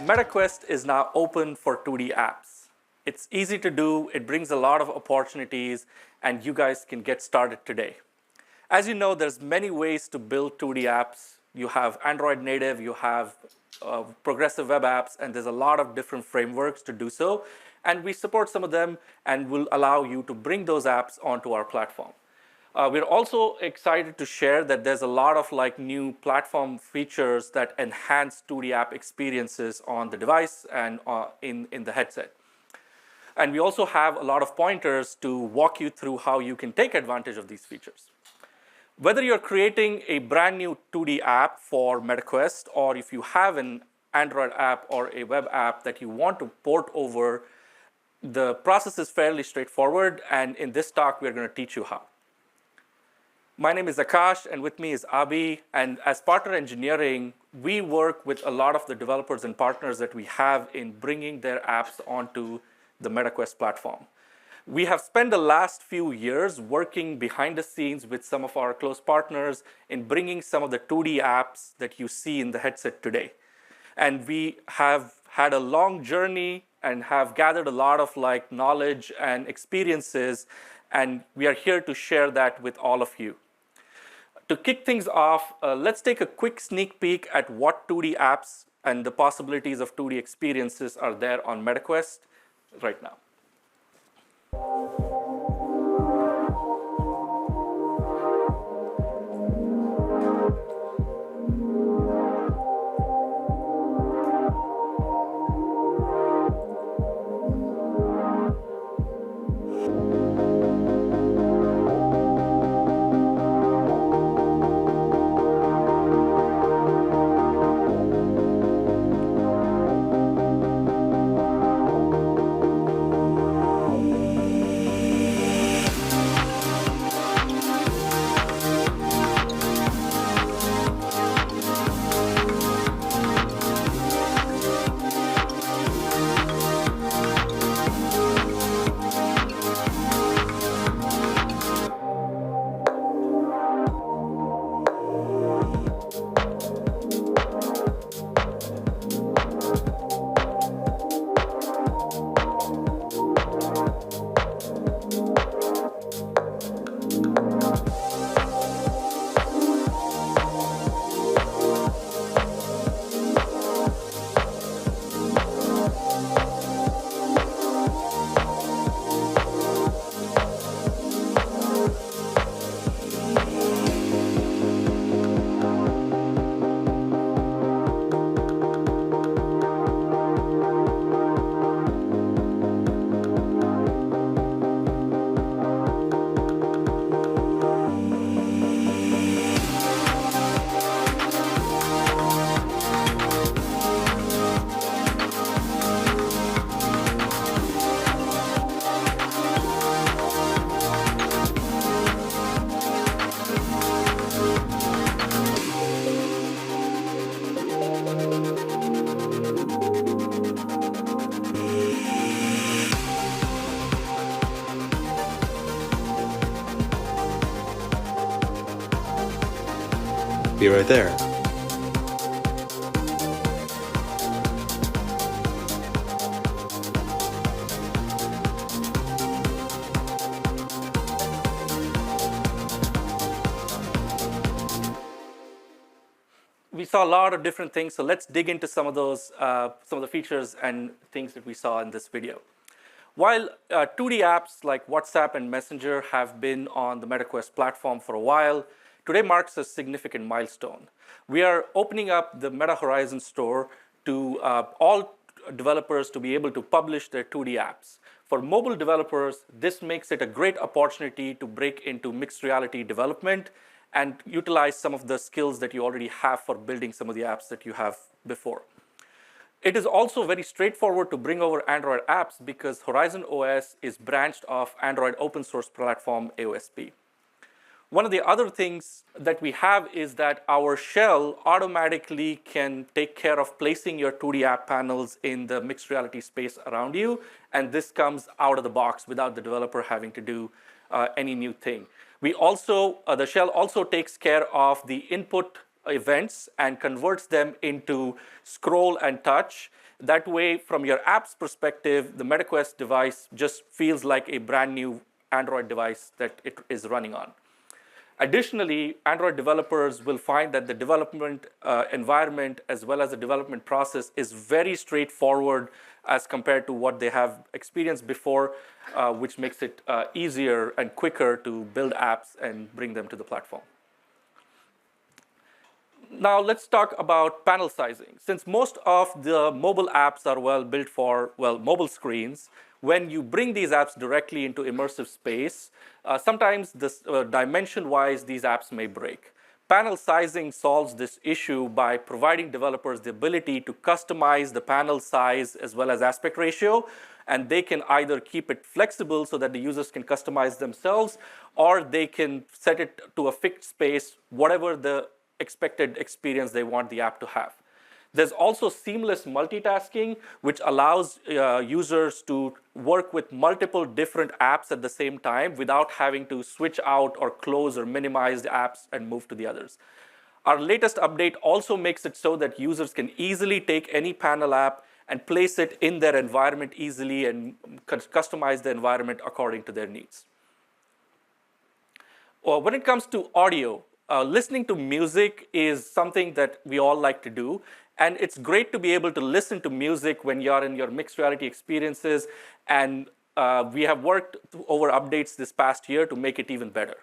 MetaQuest is now open for 2D apps. It's easy to do, it brings a lot of opportunities, and you guys can get started today. As you know, there's many ways to build 2D apps. You have Android native, you have progressive web apps, and there's a lot of different frameworks to do so. And we support some of them and will allow you to bring those apps onto our platform. We're also excited to share that there's a lot of new platform features that enhance 2D app experiences on the device and in the headset. And we also have a lot of pointers to walk you through how you can take advantage of these features. Whether you're creating a brand new 2D app for MetaQuest, or if you have an Android app or a web app that you want to port over, the process is fairly straightforward, and in this talk, we're going to teach you how. My name is Akash, and with me is Abi, and as partner engineering, we work with a lot of the developers and partners that we have in bringing their apps onto the MetaQuest platform. We have spent the last few years working behind the scenes with some of our close partners in bringing some of the 2D apps that you see in the headset today. And we have had a long journey and have gathered a lot of knowledge and experiences, and we are here to share that with all of you. To kick things off, let's take a quick sneak peek at what 2D apps and the possibilities of 2D experiences are there on MetaQuest right now. Be right there. We saw a lot of different things, so let's dig into some of those, some of the features and things that we saw in this video. While 2D apps like WhatsApp and Messenger have been on the MetaQuest platform for a while, today marks a significant milestone. We are opening up the Meta Horizon store to all developers to be able to publish their 2D apps. For mobile developers, this makes it a great opportunity to break into mixed reality development and utilize some of the skills that you already have for building some of the apps that you have before. It is also very straightforward to bring over Android apps because Horizon OS is branched off Android open source platform AOSP. One of the other things that we have is that our shell automatically can take care of placing your 2D app panels in the mixed reality space around you, and this comes out of the box without the developer having to do any new thing. We also, the shell also takes care of the input events and converts them into scroll and touch, That way, from your app's perspective, the MetaQuest device just feels like a brand new Android device that it is running on. Additionally, Android developers will find that the development environment as well as the development process is very straightforward as compared to what they have experienced before, which makes it easier and quicker to build apps and bring them to the platform. Now let's talk about panel sizing. Since most of the mobile apps are built for mobile screens, when you bring these apps directly into immersive space, sometimes this, dimension-wise, these apps may break. Panel sizing solves this issue by providing developers the ability to customize the panel size as well as aspect ratio, and they can either keep it flexible so that the users can customize themselves, or they can set it to a fixed space, whatever the expected experience they want the app to have. There's also seamless multitasking, which allows users to work with multiple different apps at the same time without having to switch out or close or minimize the apps and move to the others. Our latest update also makes it so that users can easily take any panel app and place it in their environment easily and customize the environment according to their needs. When it comes to audio, listening to music is something that we all like to do. And it's great to be able to listen to music when you're in your mixed reality experiences. And we have worked over updates this past year to make it even better.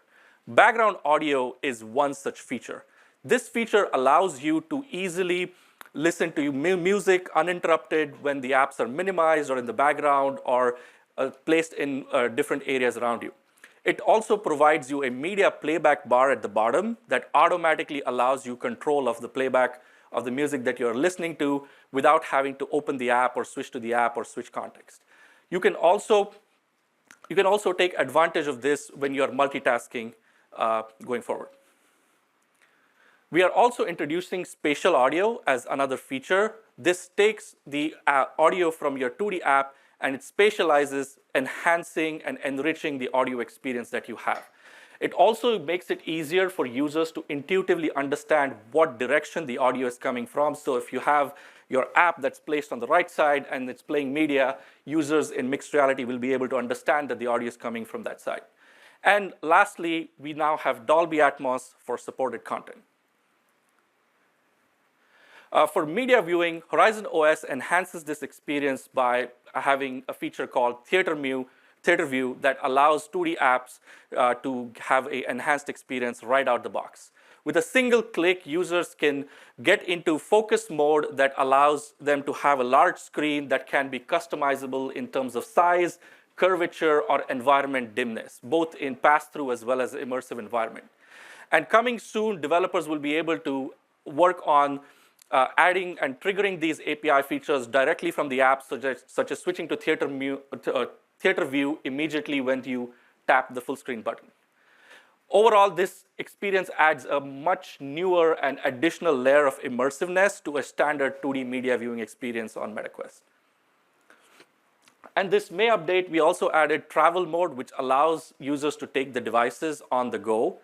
Background audio is one such feature. This feature allows you to easily listen to music uninterrupted when the apps are minimized or in the background or placed in different areas around you. It also provides you a media playback bar at the bottom that automatically allows you control of the playback of the music that you're listening to without having to open the app or switch to the app or switch context. You can also take advantage of this when you're multitasking going forward. We are also introducing spatial audio as another feature. This takes the audio from your 2D app and it spatializes, enhancing and enriching the audio experience that you have. It also makes it easier for users to intuitively understand what direction the audio is coming from. So if you have your app that's placed on the right side and it's playing media, users in mixed reality will be able to understand that the audio is coming from that side. And lastly, we now have Dolby Atmos for supported content. For media viewing, Horizon OS enhances this experience by having a feature called Theater View that allows 2D apps to have an enhanced experience right out the box. With a single click, users can get into focus mode that allows them to have a large screen that can be customizable in terms of size, curvature, or environment dimness, both in pass-through as well as immersive environment. And coming soon, developers will be able to work on adding and triggering these API features directly from the app, such as switching to Theater View immediately when you tap the full screen button. Overall, this experience adds a much newer and additional layer of immersiveness to a standard 2D media viewing experience on MetaQuest. And this May update, we also added travel mode, which allows users to take the devices on the go.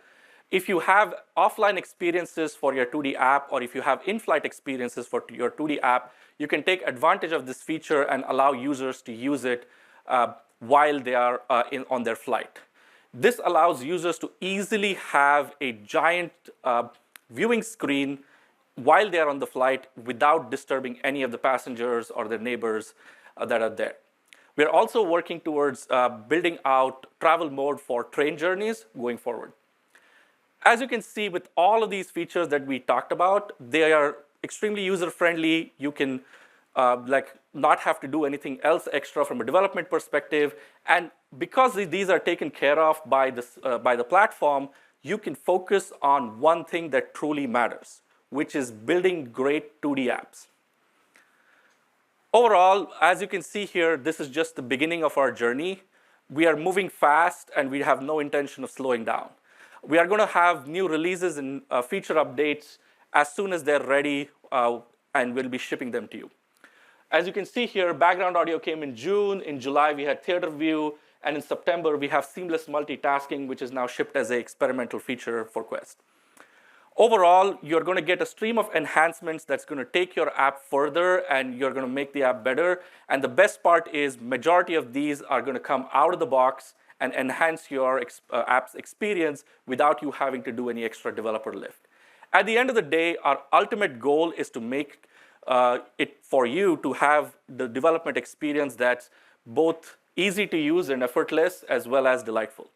If you have offline experiences for your 2D app, or if you have in-flight experiences for your 2D app, you can take advantage of this feature and allow users to use it while they are on their flight. This allows users to easily have a giant viewing screen while they are on the flight without disturbing any of the passengers or their neighbors that are there. We're also working towards building out travel mode for train journeys going forward. As you can see, with all of these features that we talked about, they are extremely user-friendly. You can not have to do anything else extra from a development perspective. And because these are taken care of by the platform, you can focus on one thing that truly matters, which is building great 2D apps. Overall, as you can see here, this is just the beginning of our journey. We are moving fast, and we have no intention of slowing down. We are going to have new releases and feature updates as soon as they're ready, and we'll be shipping them to you. As you can see here, background audio came in June. In July, we had Theater View. And in September, we have seamless multitasking, which is now shipped as an experimental feature for Quest. Overall, you're going to get a stream of enhancements that's going to take your app further, and you're going to make the app better. And the best part is majority of these are going to come out of the box and enhance your app's experience without you having to do any extra developer lift. At the end of the day, our ultimate goal is to make it for you to have the development experience that's both easy to use and effortless, as well as delightful.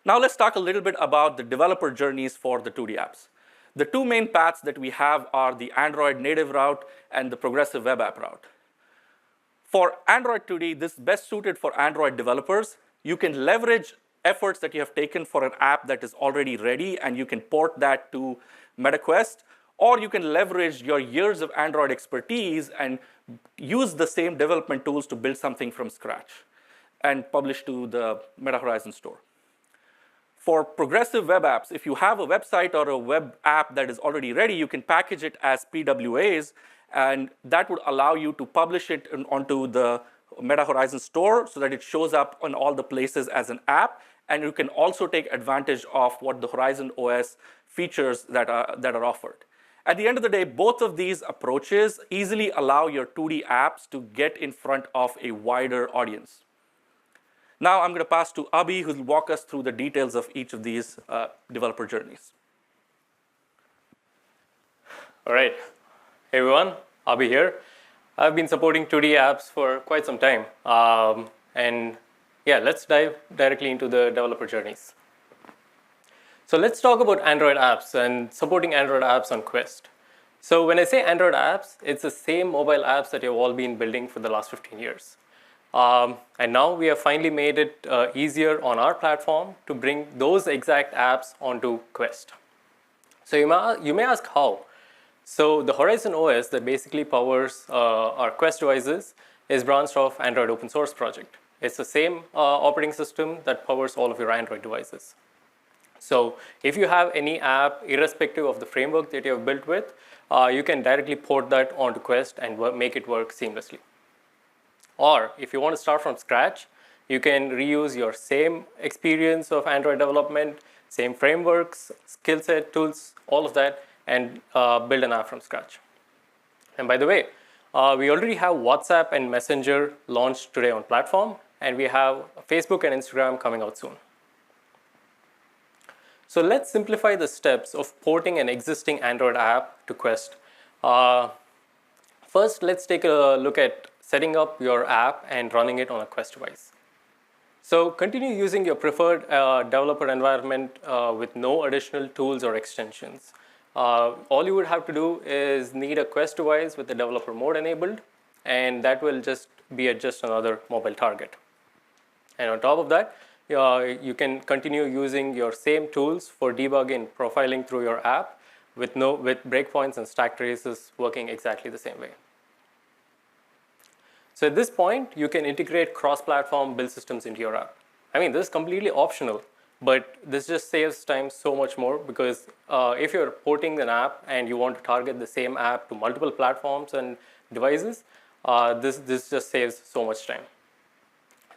Now let's talk a little bit about the developer journeys for the 2D apps. The two main paths that we have are the Android native route and the progressive web app route. For Android 2D, this is best suited for Android developers. You can leverage efforts that you have taken for an app that is already ready, and you can port that to MetaQuest, or you can leverage your years of Android expertise and use the same development tools to build something from scratch and publish to the Meta Horizon store. For progressive web apps, if you have a website or a web app that is already ready, you can package it as PWAs, and that would allow you to publish it onto the Meta Horizon store so that it shows up on all the places as an app. And you can also take advantage of what the Horizon OS features that are offered. At the end of the day, both of these approaches easily allow your 2D apps to get in front of a wider audience. Now I'm going to pass to Abhi, who will walk us through the details of each of these developer journeys. All right. Hey everyone, Abhi here. I've been supporting 2D apps for quite some time. And yeah, let's dive directly into the developer journeys. So let's talk about Android apps and supporting Android apps on Quest. So when I say Android apps, it's the same mobile apps that you've all been building for the last 15 years. And now we have finally made it easier on our platform to bring those exact apps onto Quest. So you may ask how. So the Horizon OS that basically powers our Quest devices is branched off Android open source project. It's the same operating system that powers all of your Android devices. So if you have any app, irrespective of the framework that you have built with, you can directly port that onto Quest and make it work seamlessly. Or if you want to start from scratch, you can reuse your same experience of Android development, same frameworks, skill set, tools, all of that, and build an app from scratch. And by the way, we already have WhatsApp and Messenger launched today on platform, and we have Facebook and Instagram coming out soon. So let's simplify the steps of porting an existing Android app to Quest. First, let's take a look at setting up your app and running it on a Quest device. So continue using your preferred developer environment with no additional tools or extensions. All you would have to do is need a Quest device with the developer mode enabled, and that will just be just another mobile target. And on top of that, you can continue using your same tools for debugging and profiling through your app with breakpoints and stack traces working exactly the same way. So at this point, you can integrate cross-platform build systems into your app. I mean, this is completely optional, but this just saves time so much more because if you're porting an app and you want to target the same app to multiple platforms and devices, this just saves so much time.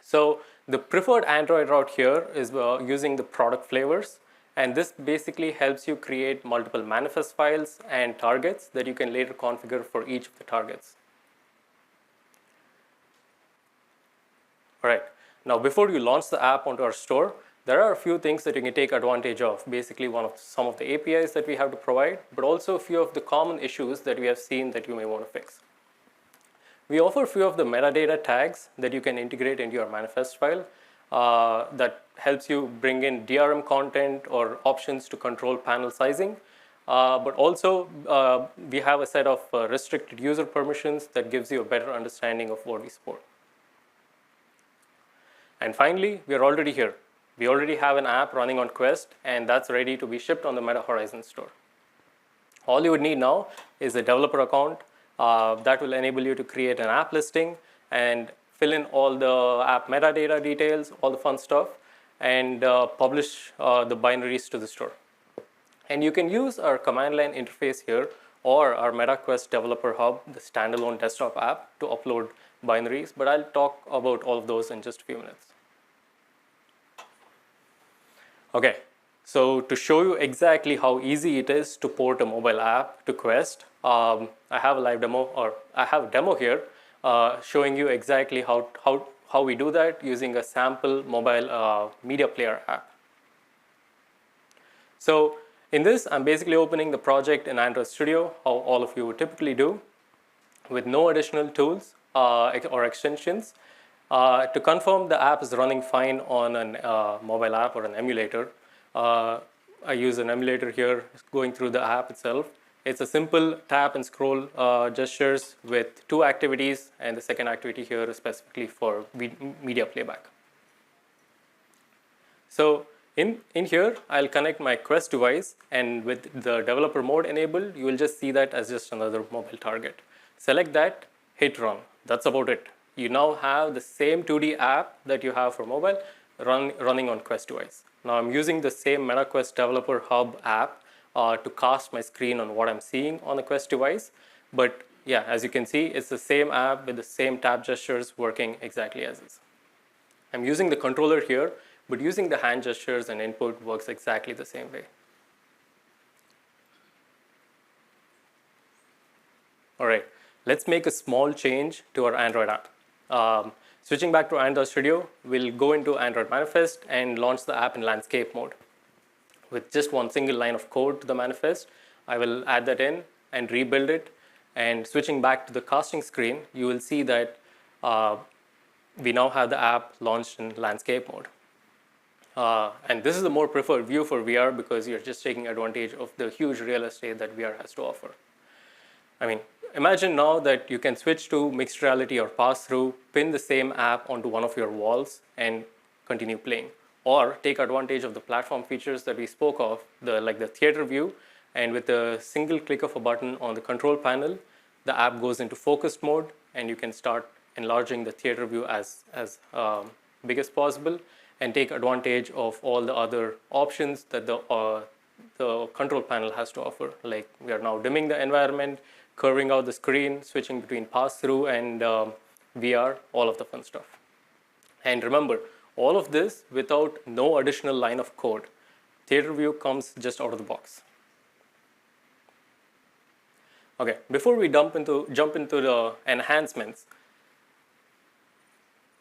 So the preferred Android route here is using the product flavors, and this basically helps you create multiple manifest files and targets that you can later configure for each of the targets. All right, now before you launch the app onto our store, there are a few things that you can take advantage of. Basically, some of the APIs that we have to provide, but also a few of the common issues that we have seen that you may want to fix. We offer a few of the metadata tags that you can integrate into your manifest file that helps you bring in DRM content or options to control panel sizing. But also, we have a set of restricted user permissions that gives you a better understanding of what we support. And finally, we are already here. We already have an app running on Quest, and that's ready to be shipped on the Meta Horizon store. All you would need now is a developer account that will enable you to create an app listing and fill in all the app metadata details, all the fun stuff, and publish the binaries to the store. And you can use our command line interface here or our MetaQuest Developer Hub, the standalone desktop app, to upload binaries, but I'll talk about all of those in just a few minutes. Okay, So to show you exactly how easy it is to port a mobile app to Quest, I have a live demo, or I have a demo here showing you exactly how we do that using a sample mobile media player app. So in this, I'm basically opening the project in Android Studio, how all of you would typically do, with no additional tools or extensions. To confirm the app is running fine on a mobile app or an emulator, I use an emulator here going through the app itself. It's a simple tap and scroll gestures with 2 activities, and the second activity here is specifically for media playback. So in here, I'll connect my Quest device, and with the developer mode enabled, you will just see that as just another mobile target. Select that, hit run. That's about it. You now have the same 2D app that you have for mobile running on Quest device. Now I'm using the same MetaQuest Developer Hub app to cast my screen on what I'm seeing on the Quest device. But yeah, as you can see, it's the same app with the same tap gestures working exactly as is. I'm using the controller here, but using the hand gestures and input works exactly the same way. All right, let's make a small change to our Android app. Switching back to Android Studio, we'll go into Android Manifest and launch the app in landscape mode. With just one single line of code to the manifest, I will add that in and rebuild it. And switching back to the casting screen, you will see that we now have the app launched in landscape mode. And this is the more preferred view for VR because you're just taking advantage of the huge real estate that VR has to offer. I mean, imagine now that you can switch to mixed reality or pass-through, pin the same app onto one of your walls, and continue playing. Or take advantage of the platform features that we spoke of, like the theater view, and with a single click of a button on the control panel, the app goes into focused mode, and you can start enlarging the theater view as big as possible, and take advantage of all the other options that the control panel has to offer. Like we are now dimming the environment, curving out the screen, switching between pass-through and VR, all of the fun stuff. And remember, all of this without no additional line of code. Theater view comes just out of the box. Okay, before we jump into the enhancements,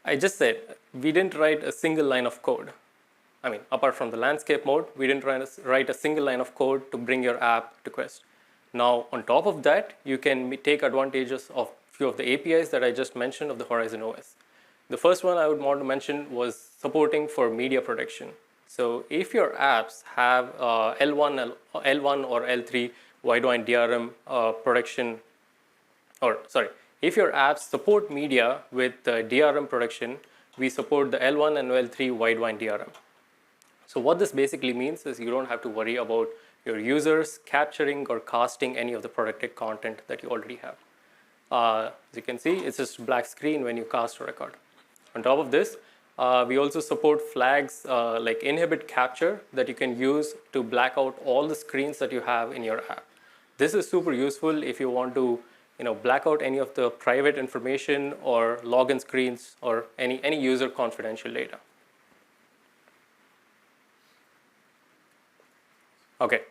I just said we didn't write a single line of code. I mean, apart from the landscape mode, we didn't write a single line of code to bring your app to Quest. Now, on top of that, you can take advantages of a few of the APIs that I just mentioned of the Horizon OS. The first one I would want to mention was supporting for media protection. So if your apps have L1 or L3 wideband DRM protection, if your apps support media with DRM protection, we support the L1 and L3 wideband DRM. So what this basically means is you don't have to worry about your users capturing or casting any of the protected content that you already have. As you can see, it's just black screen when you cast or record. On top of this, we also support flags like inhibit capture that you can use to black out all the screens that you have in your app. This is super useful if you want to black out any of the private information or login screens or any user confidential data. Okay,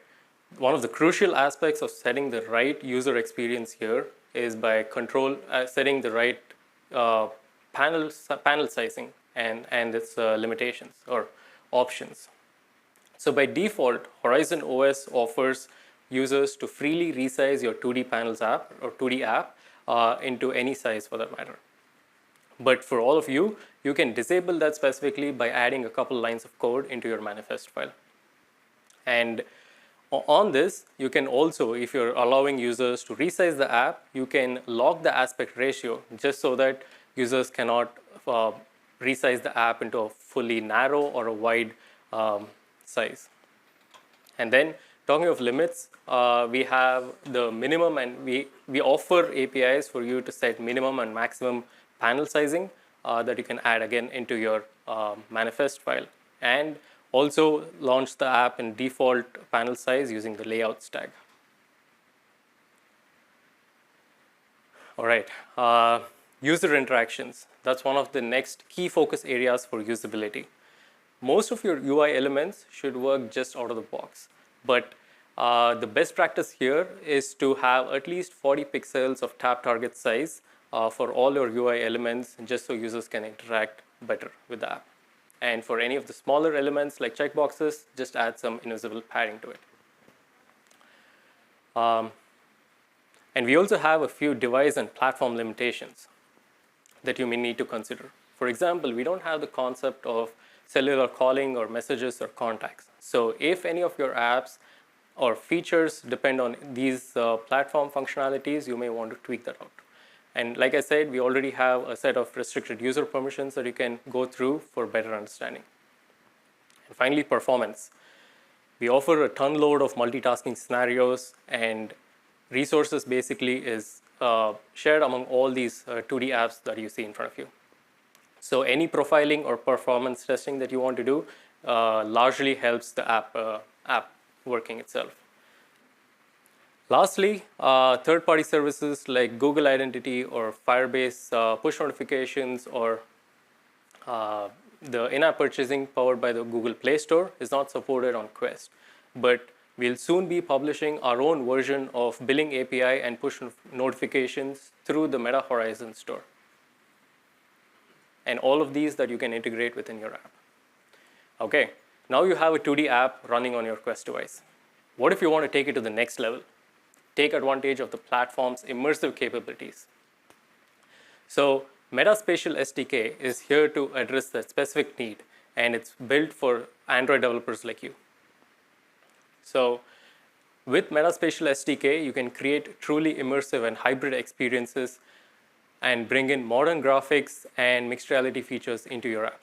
one of the crucial aspects of setting the right user experience here is by setting the right panel sizing and its limitations or options. So by default, Horizon OS offers users to freely resize your 2D panels app or 2D app into any size for that matter. But for all of you, you can disable that specifically by adding a couple lines of code into your manifest file. And on this, you can also, if you're allowing users to resize the app, you can lock the aspect ratio just so that users cannot resize the app into a fully narrow or a wide size. And then talking of limits, we have the minimum, and we offer APIs for you to set minimum and maximum panel sizing that you can add again into your manifest file. And also launch the app in default panel size using the layouts tag. All right, user interactions. That's one of the next key focus areas for usability. most of your UI elements should work just out of the box. But the best practice here is to have at least 40 pixels of tap target size for all your UI elements, just so users can interact better with the app. And for any of the smaller elements like checkboxes, just add some invisible padding to it. And we also have a few device and platform limitations that you may need to consider. For example, we don't have the concept of cellular calling or messages or contacts. So if any of your apps or features depend on these platform functionalities, you may want to tweak that out. And like I said, we already have a set of restricted user permissions that you can go through for better understanding. And finally, performance. We offer a ton load of multitasking scenarios, and resources basically is shared among all these 2D apps that you see in front of you. So any profiling or performance testing that you want to do largely helps the app working itself. Lastly, third-party services like Google Identity or Firebase push notifications or the in-app purchasing powered by the Google Play Store is not supported on Quest. But we'll soon be publishing our own version of billing API and push notifications through the Meta Horizon store. And all of these that you can integrate within your app. Okay, now you have a 2D app running on your Quest device. What if you want to take it to the next level? Take advantage of the platform's immersive capabilities. So Meta Spatial SDK is here to address that specific need, and it's built for Android developers like you. So with Meta Spatial SDK, you can create truly immersive and hybrid experiences and bring in modern graphics and mixed reality features into your app.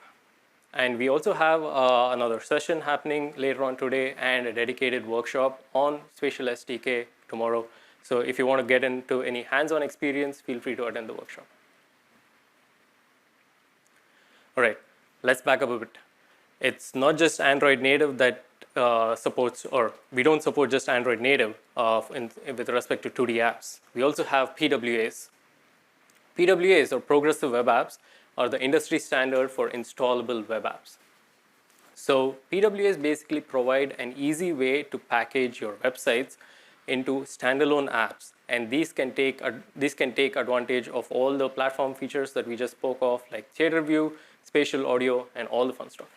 And we also have another session happening later on today and a dedicated workshop on Spatial SDK tomorrow. So if you want to get into any hands-on experience, feel free to attend the workshop. All right, let's back up a bit. It's not just Android native that supports, or we don't support just Android native with respect to 2D apps. We also have PWAs. PWAs, or progressive web apps, are the industry standard for installable web apps. So PWAs basically provide an easy way to package your websites into standalone apps, and these can take advantage of all the platform features that we just spoke of, like theater view, spatial audio, and all the fun stuff.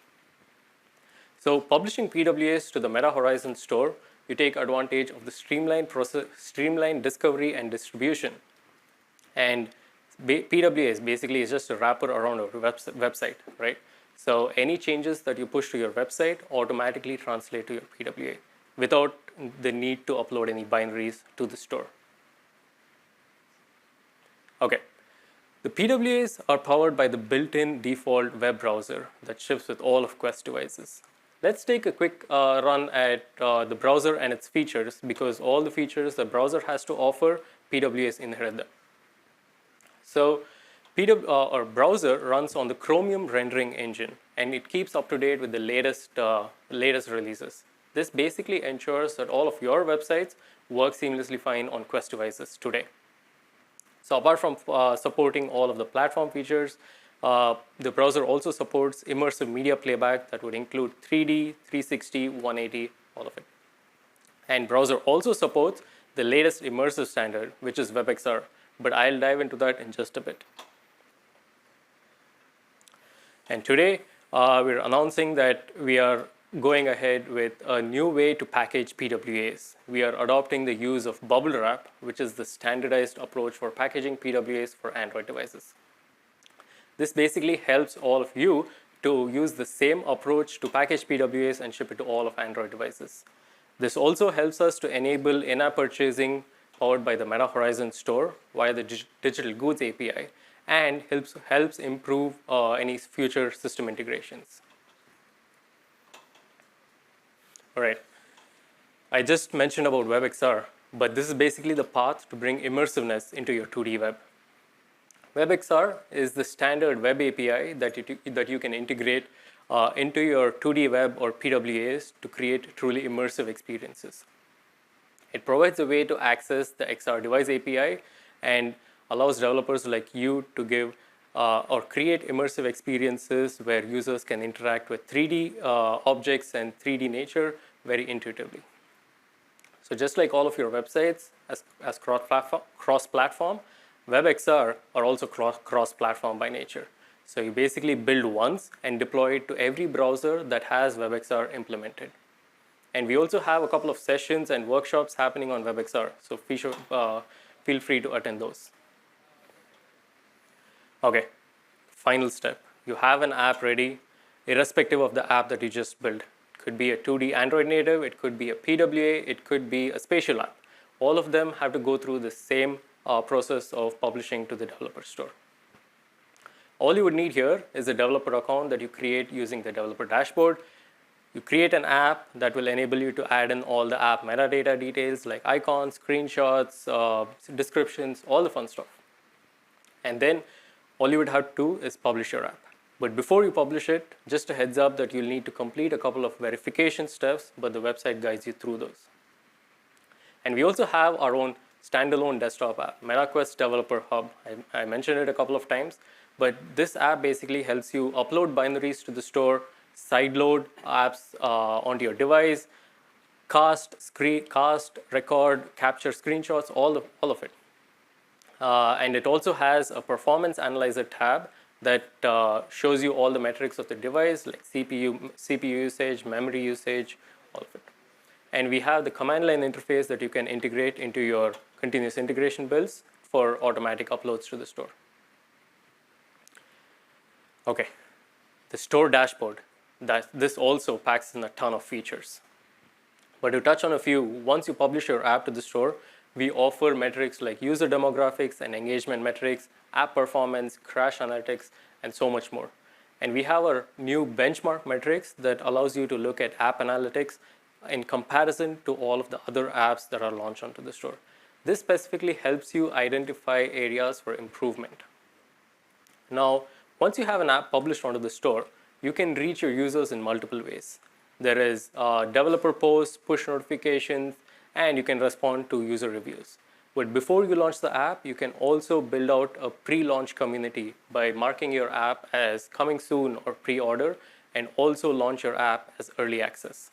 So publishing PWAs to the Meta Horizon store, you take advantage of the streamlined discovery and distribution. And PWAs basically is just a wrapper around a website, right? So any changes that you push to your website automatically translate to your PWA without the need to upload any binaries to the store. Okay, the PWAs are powered by the built-in default web browser that ships with all of Quest devices. Let's take a quick run at the browser and its features, because all the features the browser has to offer, PWAs inherit them. So browser runs on the Chromium rendering engine, and it keeps up to date with the latest releases. This basically ensures that all of your websites work seamlessly fine on Quest devices today. So apart from supporting all of the platform features, the browser also supports immersive media playback that would include 3D, 360, 180, all of it. And browser also supports the latest immersive standard, which is WebXR, but I'll dive into that in just a bit. And today, we're announcing that we are going ahead with a new way to package PWAs. We are adopting the use of bubble wrap, which is the standardized approach for packaging PWAs for Android devices. This basically helps all of you to use the same approach to package PWAs and ship it to all of Android devices. This also helps us to enable in-app purchasing powered by the Meta Horizon store via the Digital Goods API, and helps improve any future system integrations. All right, I just mentioned about WebXR, but this is basically the path to bring immersiveness into your 2D web. WebXR is the standard web API that you can integrate into your 2D web or PWAs to create truly immersive experiences. It provides a way to access the XR device API and allows developers like you to give or create immersive experiences where users can interact with 3D objects and 3D nature very intuitively. So just like all of your websites as cross-platform, WebXR are also cross-platform by nature. So you basically build once and deploy it to every browser that has WebXR implemented. And we also have a couple of sessions and workshops happening on WebXR, so feel free to attend those. Okay, final step. You have an app ready, irrespective of the app that you just built. It could be a 2D Android native, it could be a PWA, it could be a spatial app. All of them have to go through the same process of publishing to the developer store. All you would need here is a developer account that you create using the developer dashboard. You create an app that will enable you to add in all the app metadata details like icons, screenshots, descriptions, all the fun stuff. And then all you would have to do is publish your app. But before you publish it, just a heads up that you'll need to complete a couple of verification steps, but the website guides you through those. And we also have our own standalone desktop app, MetaQuest Developer Hub. I mentioned it a couple of times, but this app basically helps you upload binaries to the store, sideload apps onto your device, cast, record, capture screenshots, all of it. And it also has a performance analyzer tab that shows you all the metrics of the device, like CPU usage, memory usage, all of it. And we have the command line interface that you can integrate into your continuous integration builds for automatic uploads to the store. Okay, the store dashboard. This also packs in a ton of features. But to touch on a few, once you publish your app to the store, we offer metrics like user demographics and engagement metrics, app performance, crash analytics, and so much more. And we have our new benchmark metrics that allows you to look at app analytics in comparison to all of the other apps that are launched onto the store. This specifically helps you identify areas for improvement. Now, once you have an app published onto the store, you can reach your users in multiple ways. There is developer posts, push notifications, and you can respond to user reviews. But before you launch the app, you can also build out a pre-launch community by marking your app as coming soon or pre-order, and also launch your app as early access.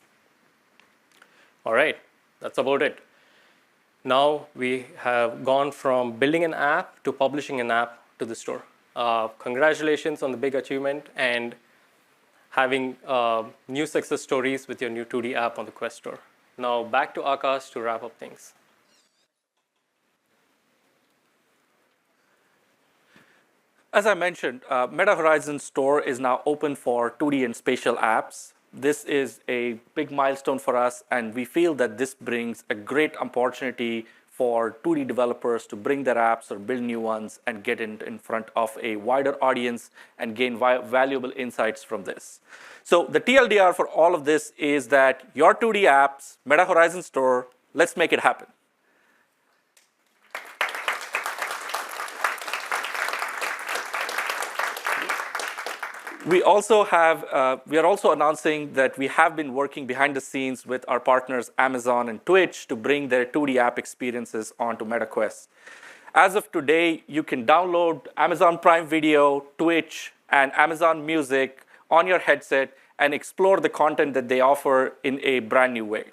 All right, that's about it. Now we have gone from building an app to publishing an app to the store. Congratulations on the big achievement and having new success stories with your new 2D app on the Quest store. Now back to Akash to wrap up things. As I mentioned, Meta Horizon Store is now open for 2D and spatial apps. This is a big milestone for us, and we feel that this brings a great opportunity for 2D developers to bring their apps or build new ones and get in front of a wider audience and gain valuable insights from this. So the TLDR for all of this is that your 2D apps, Meta Horizon Store, let's make it happen. We are also announcing that we have been working behind the scenes with our partners Amazon and Twitch to bring their 2D app experiences onto MetaQuest. As of today, you can download Amazon Prime Video, Twitch, and Amazon Music on your headset and explore the content that they offer in a brand new way.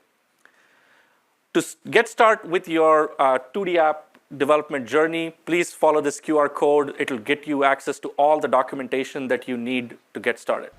To get started with your 2D app development journey, please follow this QR code. It'll get you access to all the documentation that you need to get started.